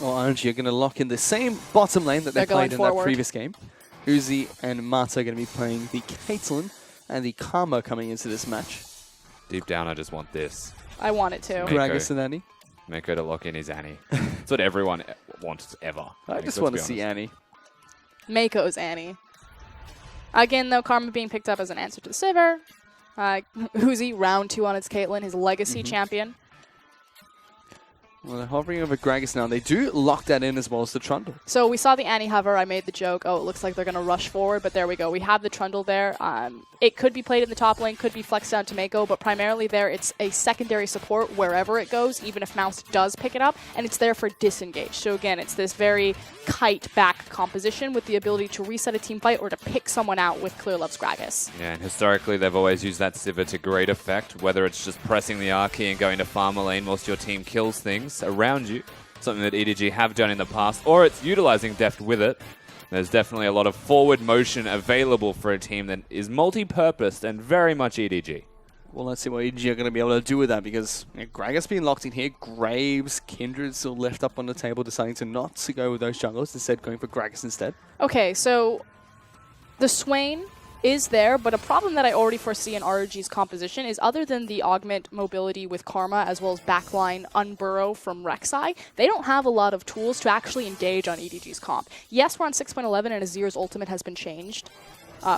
Well, RNG are going to lock in the same bottom lane that they played in that previous game. Uzi and Mata are going to be playing the Caitlyn and the Karma coming into this match. Deep down, I just want this. I want it too. Gragas and Annie. Meiko to lock in his Annie. That's what everyone wants ever. I just want to see Annie. Meiko's Annie. Again, though, Karma being picked up as an answer to the Sivir. Uzi, round 2 on its Caitlyn, his legacy champion. Well, they're hovering over Gragas now. They do lock that in as well as the Trundle. So we saw the Annie hover. I made the joke, oh, it looks like they're going to rush forward, but there we go. We have the Trundle there. It could be played in the top lane, could be flexed down to Meiko, but primarily there it's a secondary support wherever it goes, even if Mouse does pick it up, and it's there for disengage. So again, it's this very kite-back composition with the ability to reset a team fight or to pick someone out with clearlove's Gragas. Yeah, and historically they've always used that Sivir to great effect, whether it's just pressing the R key and going to farmer lane whilst your team kills things around you, something that EDG have done in the past, or it's utilizing deft with it. There's definitely a lot of forward motion available for a team that is multi-purposed and very much EDG. Well, let's see what EDG are going to be able to do with that, because Gragas being locked in here, Graves, Kindred still left up on the table, deciding to not to go with those jungles, instead going for Gragas instead. Okay, so the Swain is there, but a problem that I already foresee in RNG's composition is other than the augment mobility with Karma as well as backline unburrow from Rek'Sai, they don't have a lot of tools to actually engage on EDG's comp. Yes, we're on 6.11 and Azir's ultimate has been changed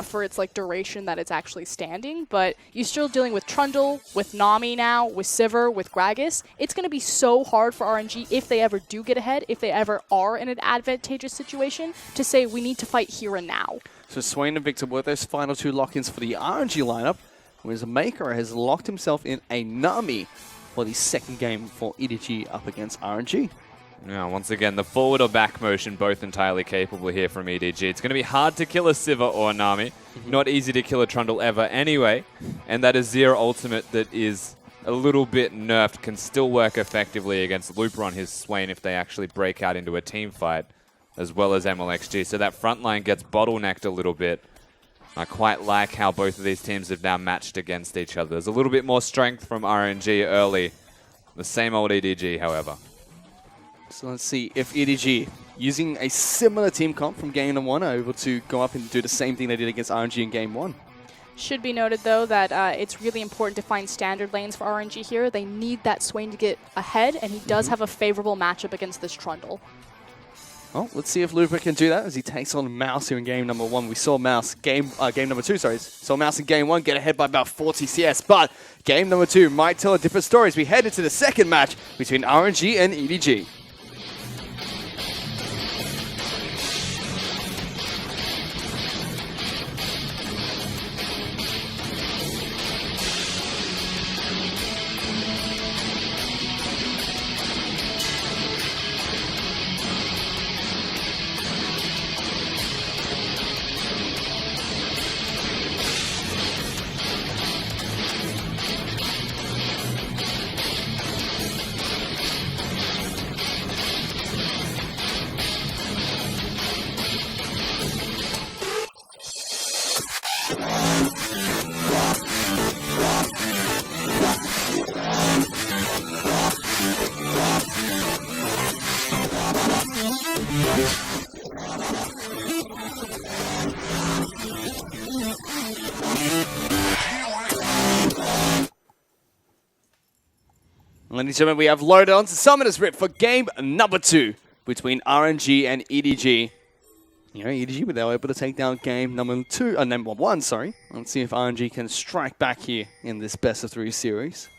for its duration that it's actually standing, but you're still dealing with Trundle, with Nami now, with Sivir, with Gragas. It's going to be so hard for RNG if they ever do get ahead, if they ever are in an advantageous situation, to say we need to fight here and now. So Swain and Viktor were those final 2 lock-ins for the RNG lineup, whereas meiko has locked himself in a Nami for the second game for EDG up against RNG. Yeah, once again, the forward or back motion, both entirely capable here from EDG. It's going to be hard to kill a Sivir or a Nami. Not easy to kill a Trundle ever anyway. And that Azir ultimate that is a little bit nerfed can still work effectively against Looper on his Swain if they actually break out into a team fight, as well as Mlxg. So that front line gets bottlenecked a little bit. I quite like how both of these teams have now matched against each other. There's a little bit more strength from RNG early. The same old EDG, however. So let's see if EDG, using a similar team comp from game 1, are able to go up and do the same thing they did against RNG in game 1. Should be noted, though, that it's really important to find standard lanes for RNG here. They need that Swain to get ahead, and he does have a favorable matchup against this Trundle. Well, let's see if Looper can do that as he takes on Mouse here in game number 1. We saw Mouse game number 2, sorry. Saw Mouse in game 1 get ahead by about 40 CS, but game number 2 might tell a different story as we head into the second match between RNG and EDG. Ladies and gentlemen, we have loaded on to Summoner's Rift for game number 2 between RNG and EDG. EDG were able to take down game number 1, sorry. Let's see if RNG can strike back here in this best of 3 series.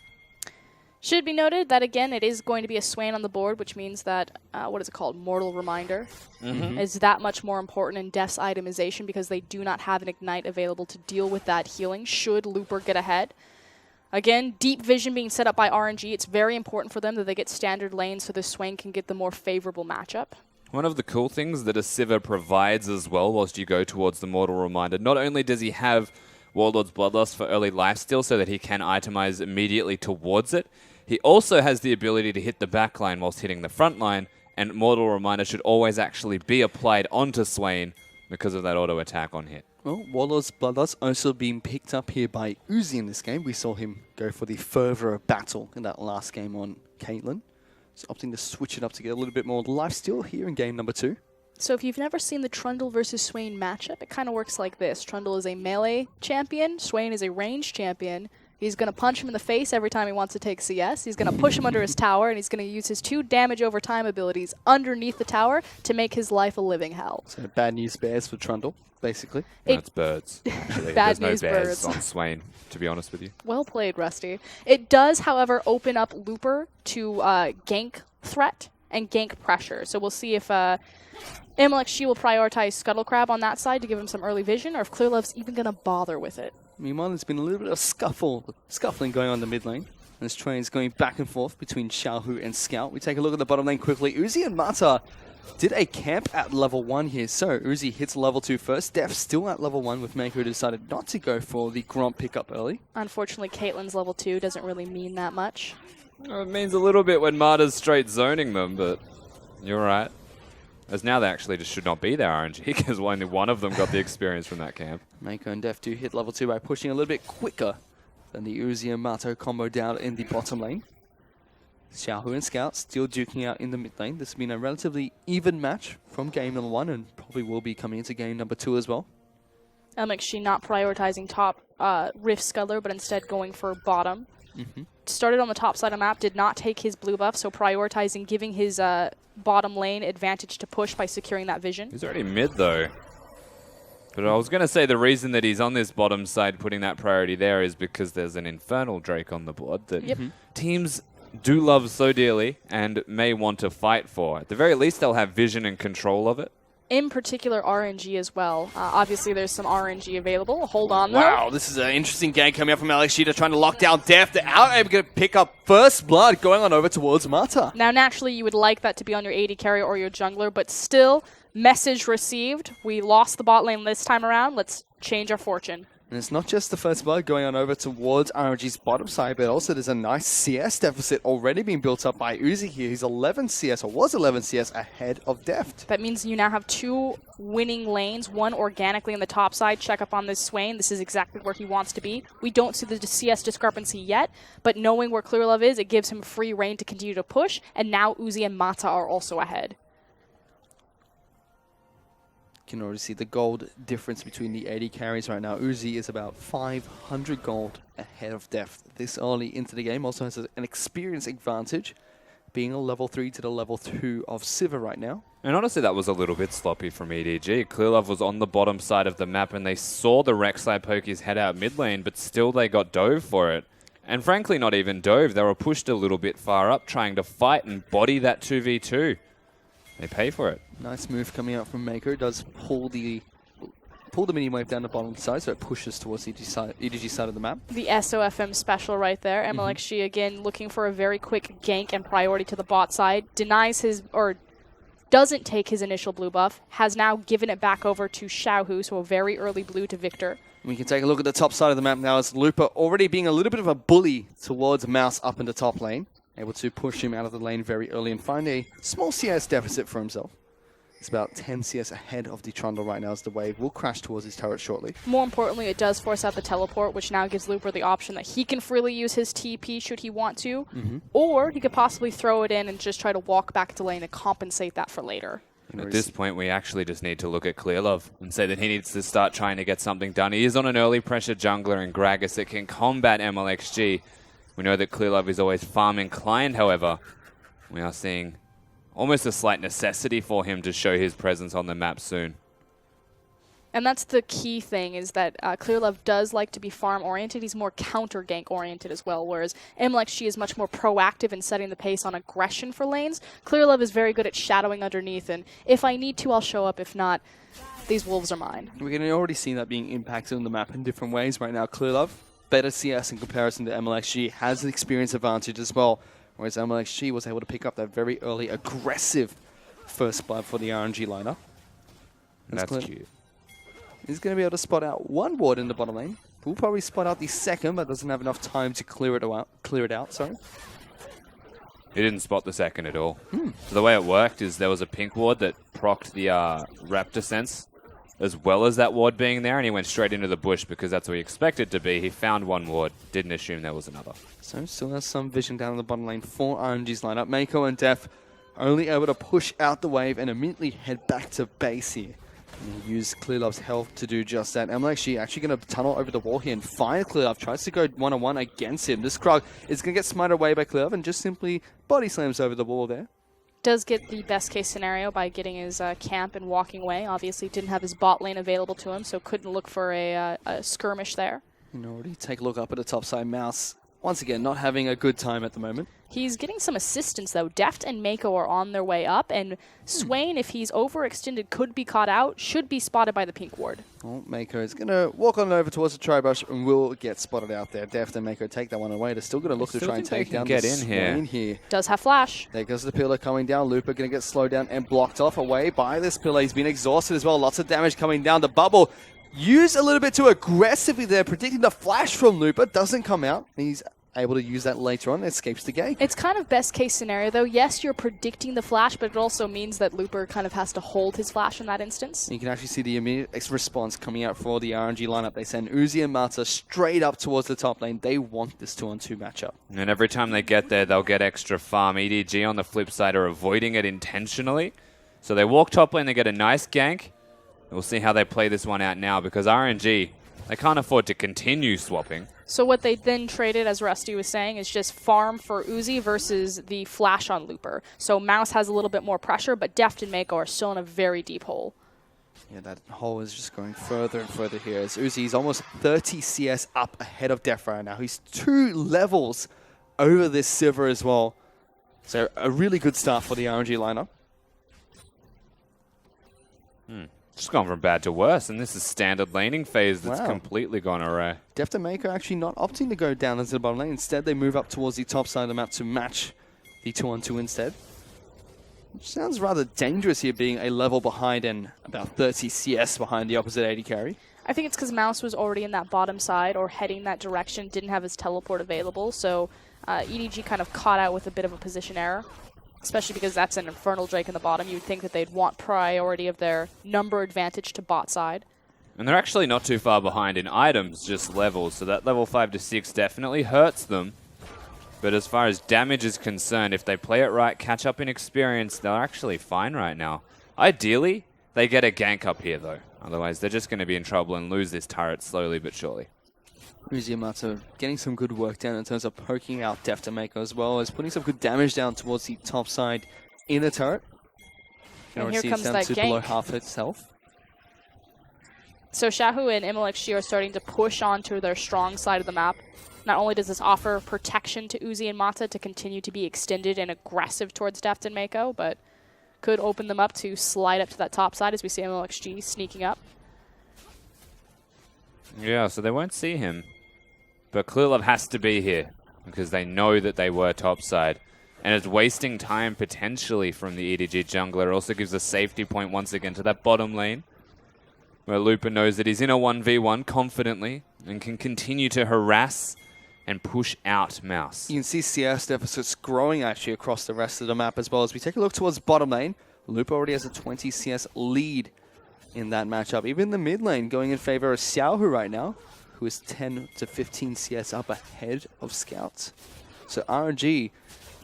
Should be noted that, again, it is going to be a Swain on the board, which means that, what is it called, Mortal Reminder, is that much more important in Deft's itemization because they do not have an Ignite available to deal with that healing should Looper get ahead. Again, deep vision being set up by RNG. It's very important for them that they get standard lanes so the Swain can get the more favorable matchup. One of the cool things that a Sivir provides as well whilst you go towards the Mortal Reminder, not only does he have Warlord's Bloodlust for early lifesteal so that he can itemize immediately towards it, he also has the ability to hit the backline whilst hitting the front line, and Mortal Reminder should always actually be applied onto Swain because of that auto attack on hit. Well, Warlord's Bloodlust also being picked up here by Uzi in this game. We saw him go for the further battle in that last game on Caitlyn. Just opting to switch it up to get a little bit more lifesteal here in game number 2. So if you've never seen the Trundle versus Swain matchup, it kind of works like this. Trundle is a melee champion. Swain is a range champion. He's going to punch him in the face every time he wants to take CS. He's going to push him under his tower, and he's going to use his 2 damage over time abilities underneath the tower to make his life a living hell. So bad news bears for Trundle, basically. That's birds, actually. Bad There's news no bears birds. on Swain, to be honest with you. Well played, Rusty. It does, however, open up Looper to gank threat and gank pressure. So we'll see if Mlxg will prioritize Scuttle Crab on that side to give him some early vision, or if clearlove's even going to bother with it. Meanwhile, there's been a little bit of scuffling going on in the mid lane. This train's going back and forth between xiaohu and Scout. We take a look at the bottom lane quickly. Uzi and Mata did a camp at level 1 here. So Uzi hits level 2 first. Deft still at level 1 with meiko, who decided not to go for the Gromp pickup early. Unfortunately, Caitlyn's level 2 doesn't really mean that much. It means a little bit when Marta's straight zoning them, but you're right. As now they actually just should not be there, RNG, because only one of them got the experience from that camp. Meiko and Deft do hit level 2 by pushing a little bit quicker than the Uzi and Mato combo down in the bottom lane. xiaohu and Scout still duking out in the mid lane. This has been a relatively even match from game number 1 and probably will be coming into game number 2 as well. Mlxg not prioritizing top Rift Scuttler, but instead going for bottom. Started on the top side of the map, did not take his blue buff, so prioritizing giving his bottom lane advantage to push by securing that vision. He's already mid, though. But I was going to say the reason that he's on this bottom side putting that priority there is because there's an Infernal Drake on the board that teams do love so dearly and may want to fight for. At the very least, they'll have vision and control of it. In particular, RNG as well. Obviously, there's some RNG available. Hold on, though. Wow, this is an interesting game coming up from Mlxg trying to lock down Deft. They're able to pick up first blood going on over towards Mata. Now, naturally, you would like that to be on your AD carry or your jungler, but still, message received. We lost the bot lane this time around. Let's change our fortune. And it's not just the first blood going on over towards RNG's bottom side, but also there's a nice CS deficit already being built up by Uzi here. He's 11 CS, or was 11 CS, ahead of Deft. That means you now have 2 winning lanes, one organically on the top side. Check up on this Swain. This is exactly where he wants to be. We don't see the CS discrepancy yet, but knowing where clearlove is, it gives him free reign to continue to push, and now Uzi and Mata are also ahead. You can already see the gold difference between the AD carries right now. Uzi is about 500 gold ahead of Deft this early into the game. Also has an experience advantage, being a level 3 to the level 2 of Sivir right now. And honestly, that was a little bit sloppy from EDG. clearlove was on the bottom side of the map, and they saw the Rek'Sai poke his head out mid lane, but still they got dove for it. And frankly, not even dove. They were pushed a little bit far up, trying to fight and body that 2v2. They pay for it. Nice move coming out from meiko. It does pull the mini wave down the bottom side, so it pushes towards the EDG side of the map. The SOFM special right there. Mlxg again looking for a very quick gank and priority to the bot side. Denies his, or doesn't take his initial blue buff. Has now given it back over to xiaohu, so a very early blue to Viktor. We can take a look at the top side of the map now as Looper already being a little bit of a bully towards Mouse up in the top lane. Able to push him out of the lane very early and find a small CS deficit for himself. It's about 10 CS ahead of the Trundle right now as the wave will crash towards his turret shortly. More importantly, it does force out the teleport, which now gives Looper the option that he can freely use his TP should he want to, or he could possibly throw it in and just try to walk back to lane and compensate that for later. At this point, we actually just need to look at clearlove and say that he needs to start trying to get something done. He is on an early pressure jungler in Gragas that can combat Mlxg. We know that clearlove is always farm inclined, however. We are seeing almost a slight necessity for him to show his presence on the map soon. And that's the key thing, is that clearlove does like to be farm-oriented. He's more counter-gank-oriented as well, whereas Mlxg is much more proactive in setting the pace on aggression for lanes. Clearlove is very good at shadowing underneath, and if I need to, I'll show up. If not, these wolves are mine. We can already see that being impacted on the map in different ways right now. clearlove, better CS in comparison to Mlxg, has an experience advantage as well, whereas Mlxg was able to pick up that very early aggressive first blood for the RNG lineup. That's cute. He's going to be able to spot out one ward in the bottom lane. We'll probably spot out the second, but doesn't have enough time to clear it out. Sorry. He didn't spot the second at all. So the way it worked is there was a pink ward that procced the Raptor Sense as well as that ward being there, and he went straight into the bush because that's what he expected to be. He found one ward, didn't assume there was another. So still has some vision down in the bottom lane for RNG's lineup. Meiko and Deft only able to push out the wave and immediately head back to base here. And use clearlove's health to do just that. Mlxg actually going to tunnel over the wall here and find clearlove. Tries to go one-on-one against him. This Krug is going to get smited away by clearlove and just simply body slams over the wall there. Does get the best case scenario by getting his camp and walking away. Obviously didn't have his bot lane available to him, so couldn't look for a skirmish there. And already take a look up at the top side. Mouse, once again, not having a good time at the moment. He's getting some assistance, though. Deft and Meiko are on their way up, and Swain, if he's overextended, could be caught out, should be spotted by the pink ward. Well, Meiko is going to walk on over towards the tri-brush and will get spotted out there. Deft and Meiko take that one away. They're still going to look to try and take down the Swain here. Does have flash. There goes the pillar coming down. Looper going to get slowed down and blocked off away by this pillar. He's been exhausted as well. Lots of damage coming down. The bubble used a little bit too aggressively there, predicting the flash from Looper. Doesn't come out. He's able to use that later on, escapes the gate. It's kind of best case scenario, though. Yes, you're predicting the flash, but it also means that Looper kind of has to hold his flash in that instance. You can actually see the immediate response coming out for the RNG lineup. They send Uzi and Mata straight up towards the top lane. They want this 2-on-2 matchup. And every time they get there, they'll get extra farm. EDG on the flip side are avoiding it intentionally. So they walk top lane, they get a nice gank. We'll see how they play this one out now, because RNG, they can't afford to continue swapping. So what they then traded, as Rusty was saying, is just farm for Uzi versus the flash on Looper. So Mouse has a little bit more pressure, but Deft and Meiko are still in a very deep hole. Yeah, that hole is just going further and further here. As Uzi's almost 30 CS up ahead of Deft right now. He's 2 levels over this Sivir as well. So a really good start for the RNG lineup. Just gone from bad to worse, and this is standard laning phase that's completely gone awry. Deft and Meiko actually not opting to go down into the bottom lane. Instead, they move up towards the top side of the map to match the 2-on-2 instead. Which sounds rather dangerous here, being a level behind and about 30 CS behind the opposite AD carry. I think it's because Mouse was already in that bottom side or heading that direction, didn't have his teleport available, so EDG kind of caught out with a bit of a position error. Especially because that's an Infernal Drake in the bottom. You'd think that they'd want priority of their number advantage to bot side. And they're actually not too far behind in items, just levels. So that level 5 to 6 definitely hurts them. But as far as damage is concerned, if they play it right, catch up in experience, they're actually fine right now. Ideally, they get a gank up here, though. Otherwise, they're just going to be in trouble and lose this turret slowly but surely. Uzi getting some good work down in terms of poking out Deft and Meiko, as well as putting some good damage down towards the top side in the turret. And here comes that gank. Below half its health. So xiaohu and Mlxg are starting to push onto their strong side of the map. Not only does this offer protection to Uzi and Mata to continue to be extended and aggressive towards Deft and Meiko, but could open them up to slide up to that top side as we see Mlxg sneaking up. Yeah, so they won't see him. But clearlove has to be here because they know that they were topside. And it's wasting time potentially from the EDG jungler. It also gives a safety point once again to that bottom lane, where Looper knows that he's in a 1v1 confidently and can continue to harass and push out Mouse. You can see CS deficits growing actually across the rest of the map as well. As we take a look towards bottom lane, Looper already has a 20 CS lead in that matchup. Even the mid lane going in favor of xiaohu right now, who is 10 to 15 CS up ahead of Scouts. So RNG,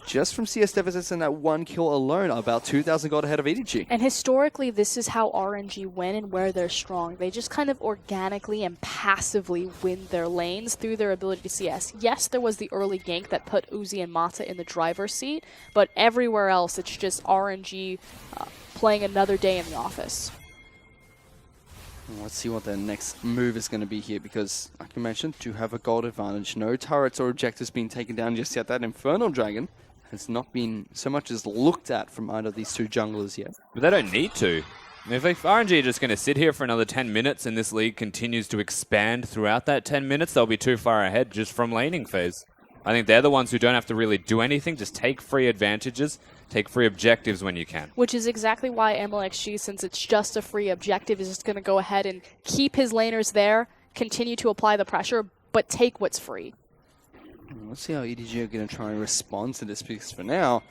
just from CS deficits and that 1 kill alone, are about 2,000 gold ahead of EDG. And historically, this is how RNG win and where they're strong. They just kind of organically and passively win their lanes through their ability to CS. Yes, there was the early gank that put Uzi and Mata in the driver's seat, but everywhere else, it's just RNG playing another day in the office. Let's see what their next move is going to be here, because, like I mentioned, do have a gold advantage. No turrets or objectives being taken down just yet. That Infernal Dragon has not been so much as looked at from either of these two junglers yet. But they don't need to. If RNG are just going to sit here for another 10 minutes and this league continues to expand throughout that 10 minutes, they'll be too far ahead just from laning phase. I think they're the ones who don't have to really do anything, just take free advantages, take free objectives when you can. Which is exactly why Mlxg, since it's just a free objective, is just going to go ahead and keep his laners there, continue to apply the pressure, but take what's free. Let's see how EDG are going to try and respond to this, because for now,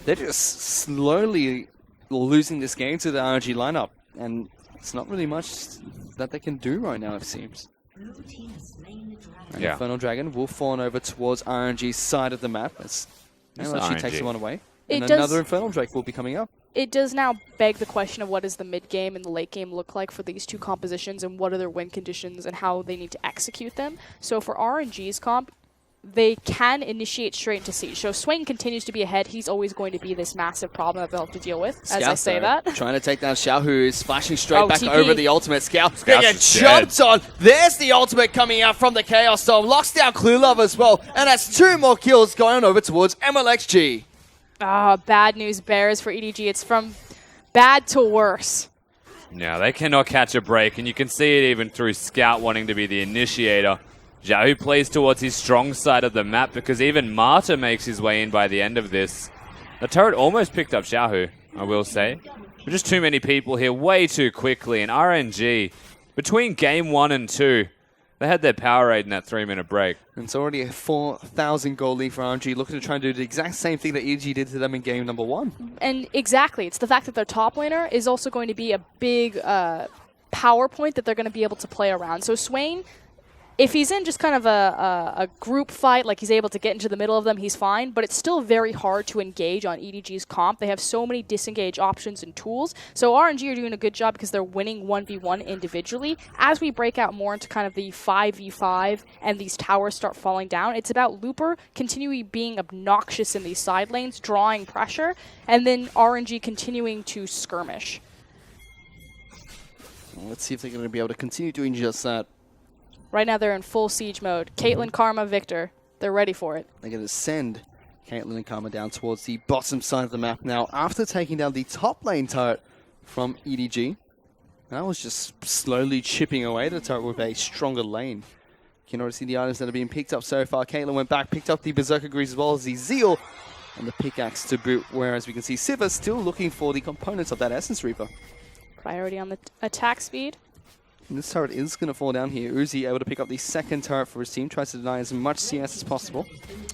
they're just slowly losing this game to the RNG lineup. And it's not really much that they can do right now, it seems. And Yeah. Infernal Dragon will fall over towards RNG's side of the map as she takes RNG. one away. It And does- another Infernal Drake will be coming up. It does now beg the question of what does the mid game and the late game look like for these two compositions, and what are their win conditions and how they need to execute them. So for RNG's comp, they can initiate straight into siege. So Swain continues to be ahead. He's always going to be this massive problem that they'll have to deal with, as I Scout, say though, that. Trying to take down xiaohu, who is flashing straight back TP. over the ultimate. Scout Scout's getting just jumped on. There's the ultimate coming out from the Chaos Storm. Locks down clearlove as well. And that's 2 more kills going on over towards Mlxg. Ah, bad news bears for EDG. It's from bad to worse. Yeah, they cannot catch a break, and you can see it even through Scout wanting to be the initiator. xiaohu plays towards his strong side of the map because even Marta makes his way in by the end of this. The turret almost picked up xiaohu, I will say. But just too many people here way too quickly, and RNG, between game 1 and 2, they had their Powerade in that 3-minute break. And it's already a 4,000 goal lead for RNG, looking to try and do the exact same thing that EDG did to them in game number 1. And exactly, it's the fact that their top laner is also going to be a big power point that they're going to be able to play around. So Swain, if he's in just kind of a group fight, like he's able to get into the middle of them, he's fine. But it's still very hard to engage on EDG's comp. They have so many disengage options and tools. So RNG are doing a good job because they're winning 1v1 individually. As we break out more into kind of the 5v5 and these towers start falling down, it's about Looper continuing being obnoxious in these side lanes, drawing pressure, and then RNG continuing to skirmish. Well, let's see if they're going to be able to continue doing just that. Right now they're in full siege mode. Caitlyn, Karma, Viktor. They're ready for it. They're going to send Caitlyn and Karma down towards the bottom side of the map now after taking down the top lane turret from EDG. That was just slowly chipping away the turret with a stronger lane. You can already see the items that are being picked up so far. Caitlyn went back, picked up the Berserker Grease as well as the Zeal and the pickaxe to boot, whereas we can see Sivir still looking for the components of that Essence Reaper. Priority on the attack speed. And this turret is going to fall down here. Uzi able to pick up the second turret for his team, tries to deny as much CS as possible.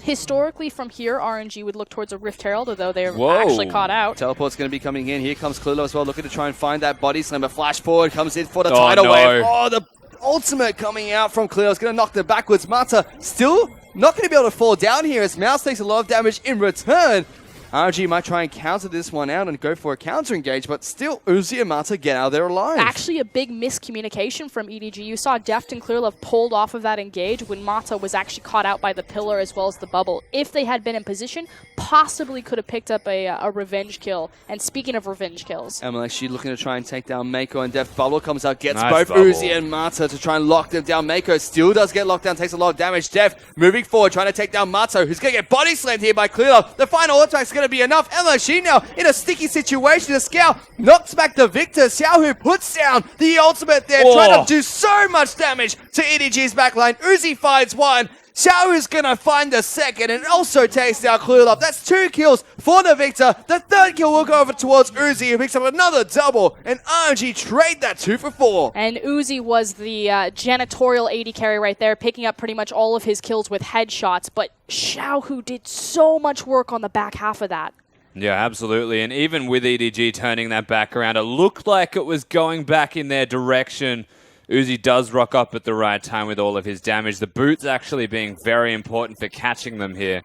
Historically, from here, RNG would look towards a Rift Herald, although they're Whoa. actually caught out. Teleport's going to be coming in. Here comes clearlove as well, looking to try and find that body slammer. Flash forward, comes in for the tidal no. wave. Oh, the ultimate coming out from clearlove's going to knock them backwards. Mata still not going to be able to fall down here as Mouse takes a lot of damage in return. RNG might try and counter this one out and go for a counter engage, but still Uzi and Mata get out of there alive. Actually, a big miscommunication from EDG. You saw Deft and clearlove pulled off of that engage when Mata was actually caught out by the pillar as well as the bubble. If they had been in position, possibly could have picked up a revenge kill. And speaking of revenge kills, Mlxg looking to try and take down meiko, and Deft Bubble comes out, gets Nice both bubble. Uzi and Mata to try and lock them down. Meiko still does get locked down, takes a lot of damage. Deft moving forward, trying to take down Mato, who's going to get body slammed here by clearlove. The final attack's going to be enough. Mlxg now in a sticky situation. The Scout knocks back the Viktor. xiaohu puts down the ultimate there, trying to do so much damage to EDG's backline. Uzi finds one. xiaohu's gonna find the second and also takes down clearlove. That's 2 kills for the Viktor. The third kill will go over towards Uzi, who picks up another double. And RNG trade that 2 for 4. and Uzi was the janitorial AD carry right there, picking up pretty much all of his kills with headshots. But xiaohu did so much work on the back half of that. Yeah, absolutely. And even with EDG turning that back around, it looked like it was going back in their direction. Uzi does rock up at the right time with all of his damage. The boots actually being very important for catching them here.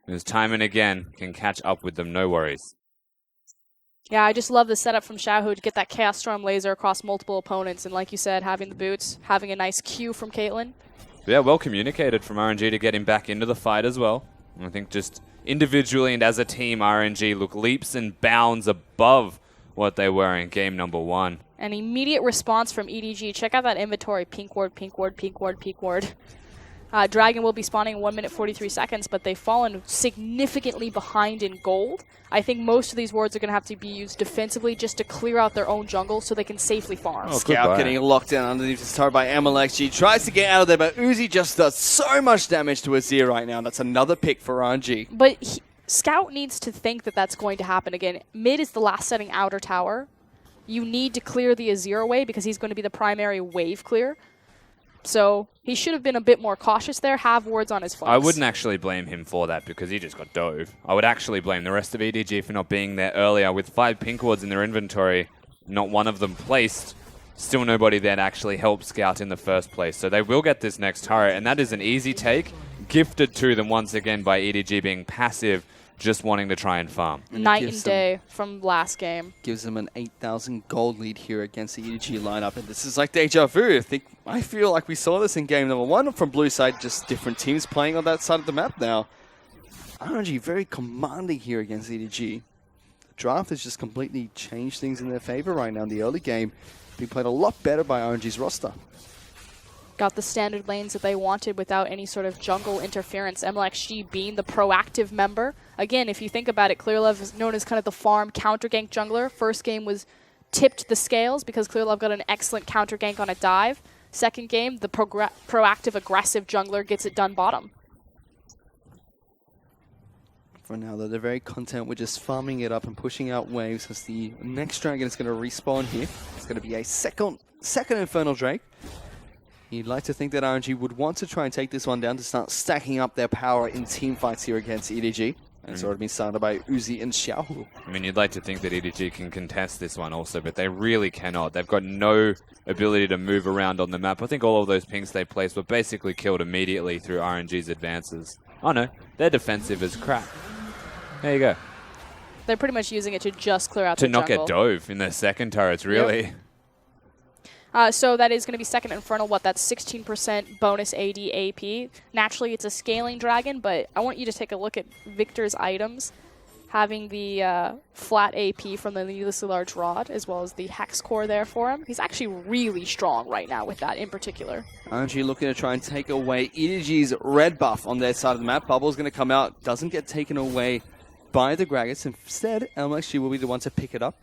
Because time and again can catch up with them, no worries. Yeah, I just love the setup from xiaohu to get that Chaos Storm laser across multiple opponents. And like you said, having the boots, having a nice Q from Caitlyn. Yeah, well communicated from RNG to get him back into the fight as well. And I think just individually and as a team, RNG look leaps and bounds above what they were in game number 1. An immediate response from EDG. Check out that inventory. Pink ward, pink ward, pink ward, pink ward. Dragon will be spawning in 1 minute 43 seconds, but they've fallen significantly behind in gold. I think most of these wards are going to have to be used defensively just to clear out their own jungle so they can safely farm. Oh, Scout goodbye. getting locked down underneath his turret by Mlxg. Tries to get out of there, but Uzi just does so much damage to Azir right now. That's another pick for RNG. But Scout needs to think that that's going to happen again. Mid is the last setting outer tower. You need to clear the Azir away because he's going to be the primary wave clear. So he should have been a bit more cautious there, have wards on his flanks. I wouldn't actually blame him for that because he just got dove. I would actually blame the rest of EDG for not being there earlier with 5 pink wards in their inventory, not one of them placed. still nobody there to actually help scout in the first place. So they will get this next turret, and that is an easy take, gifted to them once again by EDG being passive, just wanting to try and farm. Night and day from last game. Gives them an 8,000 gold lead here against the EDG lineup, and this is like deja vu. I feel like we saw this in game number 1 from blue side, just different teams playing on that side of the map now. RNG very commanding here against EDG. The draft has just completely changed things in their favor right now in the early game. Being played a lot better by RNG's roster. Got the standard lanes that they wanted without any sort of jungle interference. Mlxg being the proactive member. Again, if you think about it, clearlove is known as kind of the farm counter gank jungler. First game was tipped the scales because clearlove got an excellent counter gank on a dive. Second game, the proactive aggressive jungler gets it done bottom. For now, though, they're very content with just farming it up and pushing out waves as the next dragon is going to respawn here. It's going to be a second Infernal Drake. You'd like to think that RNG would want to try and take this one down to start stacking up their power in team fights here against EDG. And it's already been started by Uzi and xiaohu. I mean, you'd like to think that EDG can contest this one also, but they really cannot. They've got no ability to move around on the map. I think all of those pings they placed were basically killed immediately through RNG's advances. Oh no, their defensive is crap. There you go. They're pretty much using it to just clear out to the not jungle. get dove in their second turrets, really. Yep. So that is going to be second Infernal. That's 16% bonus AD AP. Naturally, it's a scaling dragon, but I want you to take a look at Viktor's items. Having the flat AP from the needlessly large rod, as well as the hex core there for him. He's actually really strong right now with that in particular. RNG looking to try and take away EDG's red buff on their side of the map. Bubble's going to come out, doesn't get taken away by the Gragas. Instead, Mlxg will be the one to pick it up.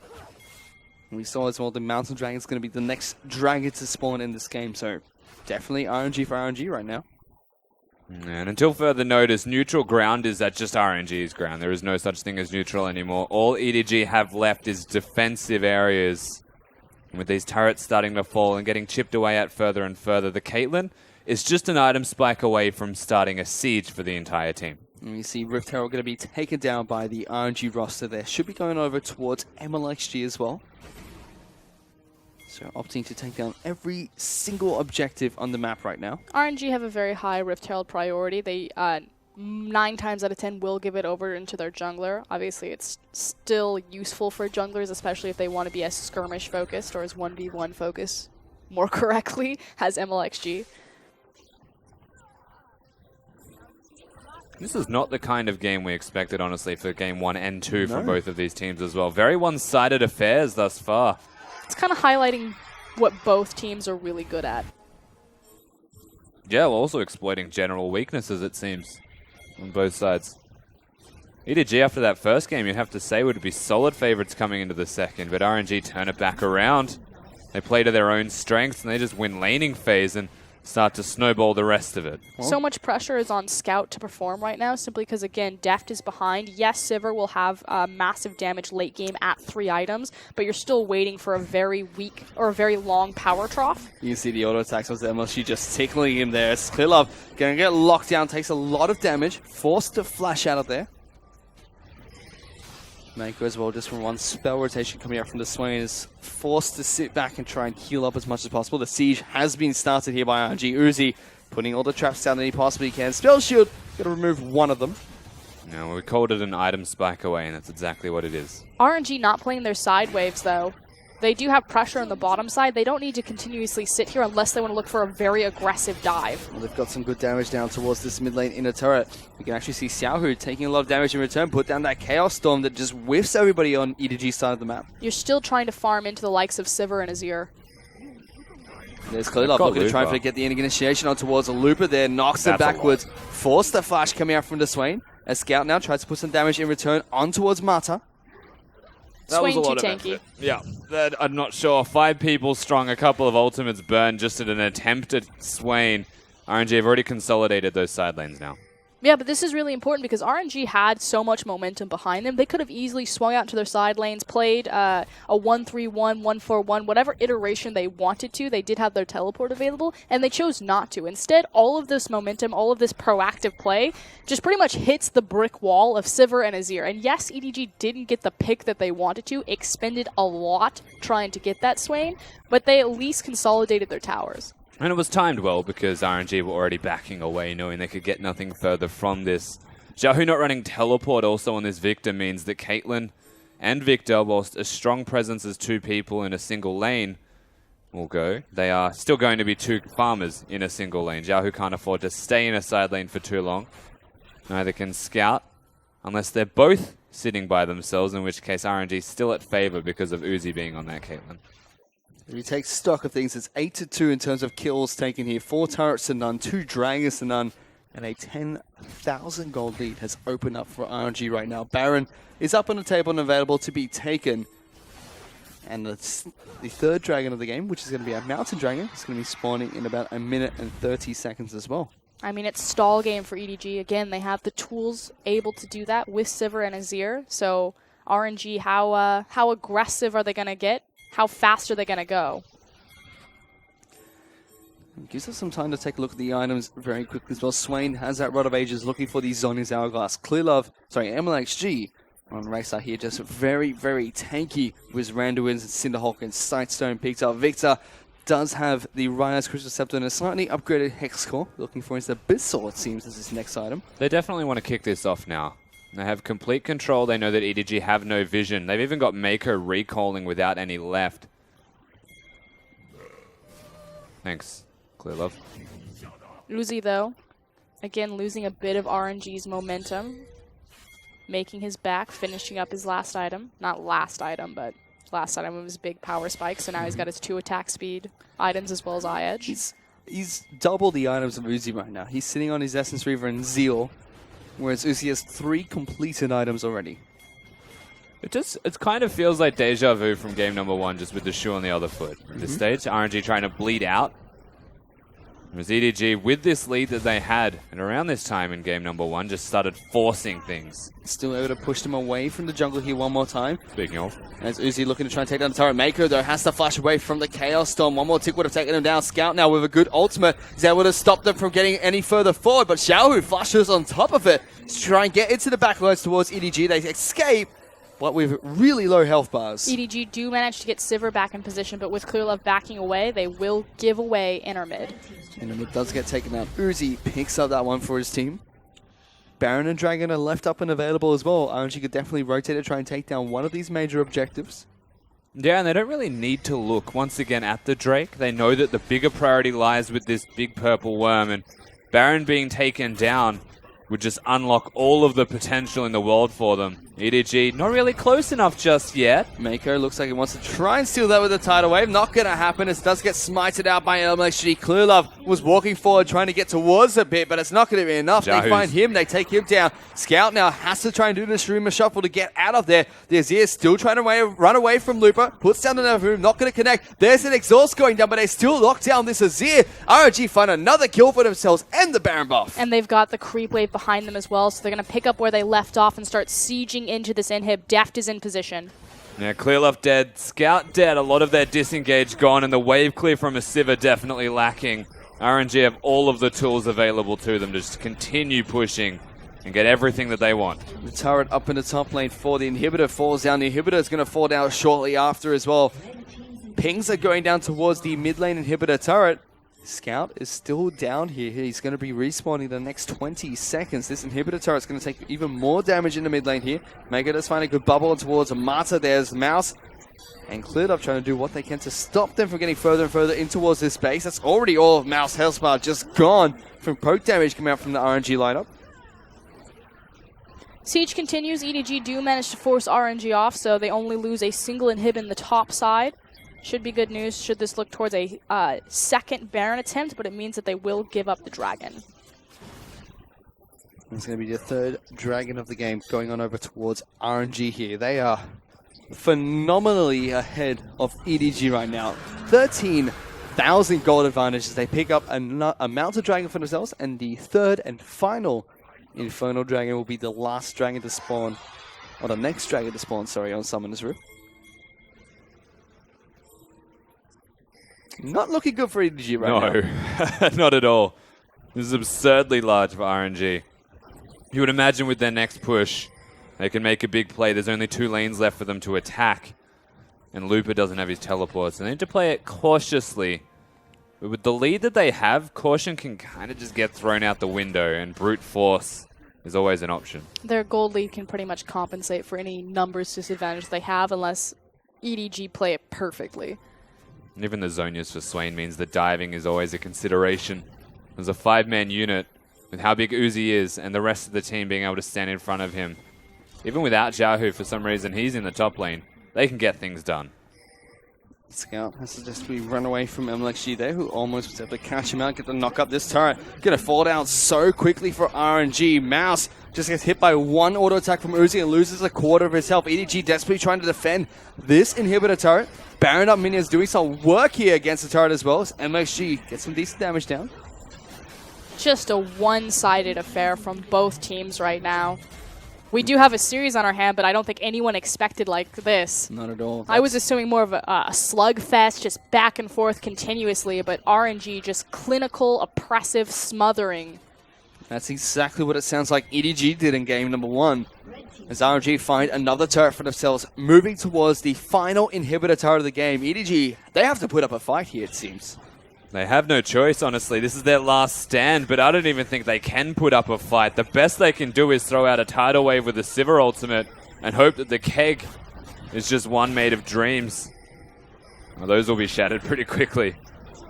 And we saw as well the Mountain Dragon is going to be the next dragon to spawn in this game. So definitely RNG for RNG right now. And until further notice, neutral ground is at just RNG's ground. There is no such thing as neutral anymore. All EDG have left is defensive areas. And with these turrets starting to fall and getting chipped away at further and further, the Caitlyn is just an item spike away from starting a siege for the entire team. And we see Rift Herald going to be taken down by the RNG roster there. Should be going over towards Mlxg as well. So opting to take down every single objective on the map right now. RNG have a very high Rift Herald priority. They 9 times out of 10 will give it over into their jungler. Obviously, it's still useful for junglers, especially if they want to be as skirmish focused or as 1v1 focused more correctly as Mlxg. This is not the kind of game we expected, honestly, for game 1 and 2 from both of these teams as well. Very one-sided affairs thus far. It's kind of highlighting what both teams are really good at. Yeah, well, also exploiting general weaknesses, it seems, on both sides. EDG, after that first game, you'd have to say would be solid favorites coming into the second, but RNG turn it back around. They play to their own strengths, and they just win laning phase and start to snowball the rest of it. So much pressure is on Scout to perform right now, simply because, again, Deft is behind. Yes, Sivir will have massive damage late game at 3 items, but you're still waiting for a very weak or a very long power trough. You see the auto attacks was MLG just tickling him there. clearlove going to get locked down, takes a lot of damage, forced to flash out of there. Meiko as well, just from one spell rotation coming out from the Swain, is forced to sit back and try and heal up as much as possible. The siege has been started here by RNG. Uzi putting all the traps down that he possibly can. Spell shield, got to remove one of them. No, we called it an item spike away, and that's exactly what it is. RNG not playing their side waves, though. They do have pressure on the bottom side. They don't need to continuously sit here unless they want to look for a very aggressive dive. Well, they've got some good damage down towards this mid lane inner turret. You can actually see xiaohu taking a lot of damage in return, put down that Chaos Storm that just whiffs everybody on EDG's side of the map. You're still trying to farm into the likes of Sivir and Azir. There's clearlove looking to try and get the initiation on towards a Looper there, knocks it backwards, forced the flash coming out from the Swain. A Scout now tries to put some damage in return on towards Mata. That Swain was a lot too of tanky. effort. Yeah, that, I'm not sure. 5 people strong, a couple of ultimates burned just at an attempt at Swain. RNG have already consolidated those side lanes now. Yeah, but this is really important because RNG had so much momentum behind them. They could have easily swung out to their side lanes, played a 1-3-1, 1-4-1, whatever iteration they wanted to. They did have their teleport available, and they chose not to. Instead, all of this momentum, all of this proactive play just pretty much hits the brick wall of Sivir and Azir. And yes, EDG didn't get the pick that they wanted to, expended a lot trying to get that Swain, but they at least consolidated their towers. And it was timed well because RNG were already backing away, knowing they could get nothing further from this. xiaohu not running teleport also on this Viktor means that Caitlyn and Viktor, whilst a strong presence as two people in a single lane will go, they are still going to be two farmers in a single lane. xiaohu can't afford to stay in a side lane for too long. Neither can Scout, unless they're both sitting by themselves, in which case RNG is still at favor because of Uzi being on that Caitlyn. If you take stock of things, it's 8-2 in terms of kills taken here. 4 turrets to none, 2 dragons to none, and a 10,000 gold lead has opened up for RNG right now. Baron is up on the table and available to be taken. And it's the third dragon of the game, which is going to be a mountain dragon. It's going to be spawning in about 1 minute and 30 seconds as well. I mean, it's stall game for EDG. Again, they have the tools able to do that with Sivir and Azir. So RNG, how aggressive are they going to get? How fast are they going to go? It gives us some time to take a look at the items very quickly as well. Swain has that Rod of Ages looking for the Zhonya's Hourglass. Mlxg on Rek'Sai here, just very, very tanky with Randuin's and Cinderhulk and Sightstone picked up. Viktor does have the Ryze Crystal Scepter and a slightly upgraded Hex Core. Looking for his Abyssal, it seems, as his next item. They definitely want to kick this off now. They have complete control. They know that EDG have no vision. They've even got meiko recalling without any left. Thanks, clearlove. Uzi, though, again, losing a bit of RNG's momentum. Making his back, finishing up his last item. Not last item, but last item of his big power spike. So now he's got his 2 attack speed items as well as eye edge. He's double the items of Uzi right now. He's sitting on his Essence Reaver and Zeal, whereas Uzi has 3 completed items already. It kind of feels like deja vu from game number 1, just with the shoe on the other foot. At this stage, RNG trying to bleed out. Whereas EDG, with this lead that they had, and around this time in game number 1, just started forcing things. Still able to push them away from the jungle here one more time. Speaking of. As Uzi looking to try and take down the turret. meiko, though, has to flash away from the Chaos Storm. One more tick would have taken him down. Scout now with a good ultimate is able to stop them from getting any further forward, but xiaohu flashes on top of it to try and get into the backlines towards EDG. They escape, but with really low health bars. EDG do manage to get Sivir back in position, but with clearlove backing away, they will give away inner mid. Inner mid does get taken out. Uzi picks up that one for his team. Baron and Dragon are left up and available as well. RNG could definitely rotate to try and take down one of these major objectives. Yeah, and they don't really need to look once again at the Drake. They know that the bigger priority lies with this big purple worm, and Baron being taken down would just unlock all of the potential in the world for them. EDG not really close enough just yet. meiko looks like he wants to try and steal that with a tidal wave. Not going to happen. It does get smited out by Mlxg. clearlove was walking forward trying to get towards a bit, but it's not going to be enough. xiaohu's. They find him. They take him down. Scout now has to try and do the Shroom Shuffle to get out of there. The Azir still trying to run away from Looper. Puts down another room. Not going to connect. There's an exhaust going down, but they still lock down this Azir. RNG find another kill for themselves and the Baron buff. And they've got the creep wave behind them as well, so they're going to pick up where they left off and start sieging into this inhib. Deft is in position. Yeah, clearlove dead, Scout dead, a lot of their disengage gone, and the wave clear from a Sivir definitely lacking. RNG have all of the tools available to them to just continue pushing and get everything that they want. The turret up in the top lane for the inhibitor falls down. The inhibitor is going to fall down shortly after as well. Pings are going down towards the mid lane inhibitor turret. Scout is still down here. He's going to be respawning the next 20 seconds. This inhibitor turret's going to take even more damage in the mid lane here. meiko does find a good bubble towards Mata. There's Mouse. And clearlove trying to do what they can to stop them from getting further and further in towards this base. That's already all of Mouse health bar just gone from poke damage coming out from the RNG lineup. Siege continues. EDG do manage to force RNG off, so they only lose a single inhib in the top side. Should be good news should this look towards a second Baron attempt, but it means that they will give up the dragon. It's going to be the third dragon of the game going on over towards RNG here. They are phenomenally ahead of EDG right now. 13,000 gold advantage as they pick up a mounted dragon for themselves and the third and final Infernal Dragon will be the last dragon to spawn. Or the next dragon to spawn, sorry, on Summoner's Rift. Not looking good for EDG right now. No, not at all. This is absurdly large for RNG. You would imagine with their next push, they can make a big play. There's only 2 lanes left for them to attack. And Looper doesn't have his teleports. They need to play it cautiously. But with the lead that they have, caution can kind of just get thrown out the window, and brute force is always an option. Their gold lead can pretty much compensate for any numbers disadvantage they have unless EDG play it perfectly. And even the Zonias for Swain means that diving is always a consideration. There's a 5-man unit with how big Uzi is and the rest of the team being able to stand in front of him. Even without xiaohu, for some reason, he's in the top lane. They can get things done. Scout has to just be run away from Mlxg there, who almost was able to catch him out, get the knock up this turret. Gonna fall down so quickly for RNG. Mouse just gets hit by 1 auto attack from Uzi and loses a quarter of his health. EDG desperately trying to defend this inhibitor turret. Baron up minions doing some work here against the turret as well. As Mlxg gets some decent damage down. Just a one-sided affair from both teams right now. We do have a series on our hand, but I don't think anyone expected like this. Not at all. I was assuming more of a slugfest, just back and forth continuously, but RNG just clinical, oppressive smothering. That's exactly what it sounds like EDG did in game number 1. As RNG find another turret for themselves, moving towards the final inhibitor turret of the game. EDG, they have to put up a fight here, it seems. They have no choice, honestly. This is their last stand, but I don't even think they can put up a fight. The best they can do is throw out a tidal wave with the Sivir ultimate and hope that the keg is just one made of dreams. Well, those will be shattered pretty quickly.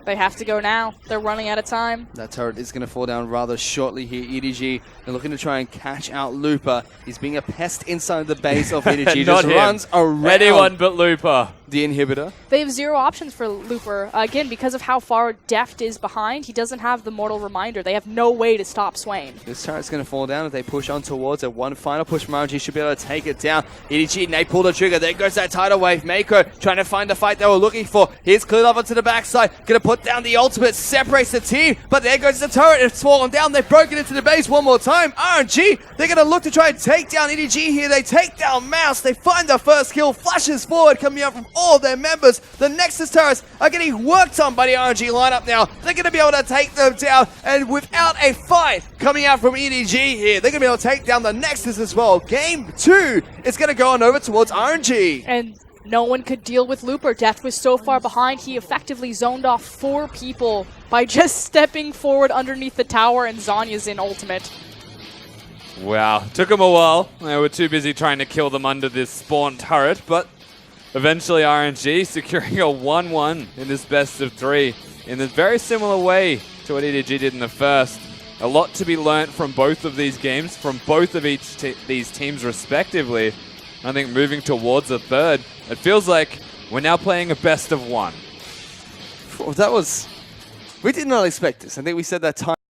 They have to go now. They're running out of time. That turret is going to fall down rather shortly here. EDG, they're looking to try and catch out Looper. He's being a pest inside the base of EDG. Not just him. runs around Anyone but Looper. the inhibitor. They have 0 options for Looper. Again, because of how far Deft is behind, he doesn't have the Mortal Reminder. They have no way to stop Swain. This turret's going to fall down if they push on towards it. One final push from RNG should be able to take it down. EDG, they pull the trigger. There goes that tidal wave. Meiko trying to find the fight they were looking for. Here's clearlove onto the backside. Going to put down the ultimate. Separates the team. But there goes the turret. It's fallen down. They've broken into the base one more time. RNG, they're going to look to try and take down EDG here. They take down Mouse. They find the first kill. Flashes forward coming out from all their members. The Nexus turrets are getting worked on by the RNG lineup now. They're going to be able to take them down. And without a fight coming out from EDG here, they're going to be able to take down the Nexus as well. Game 2 is going to go on over towards RNG. And no one could deal with Looper. Death was so far behind, he effectively zoned off 4 people by just stepping forward underneath the tower, and Zhonya's in ultimate. Wow, took them a while. They were too busy trying to kill them under this spawn turret, but eventually RNG securing a 1-1 in this best of 3 in a very similar way to what EDG did in the first. A lot to be learnt from both of these games, from both of these teams respectively. I think moving towards a third, it feels like we're now playing a best of 1. That was... We did not expect this. I think we said that time.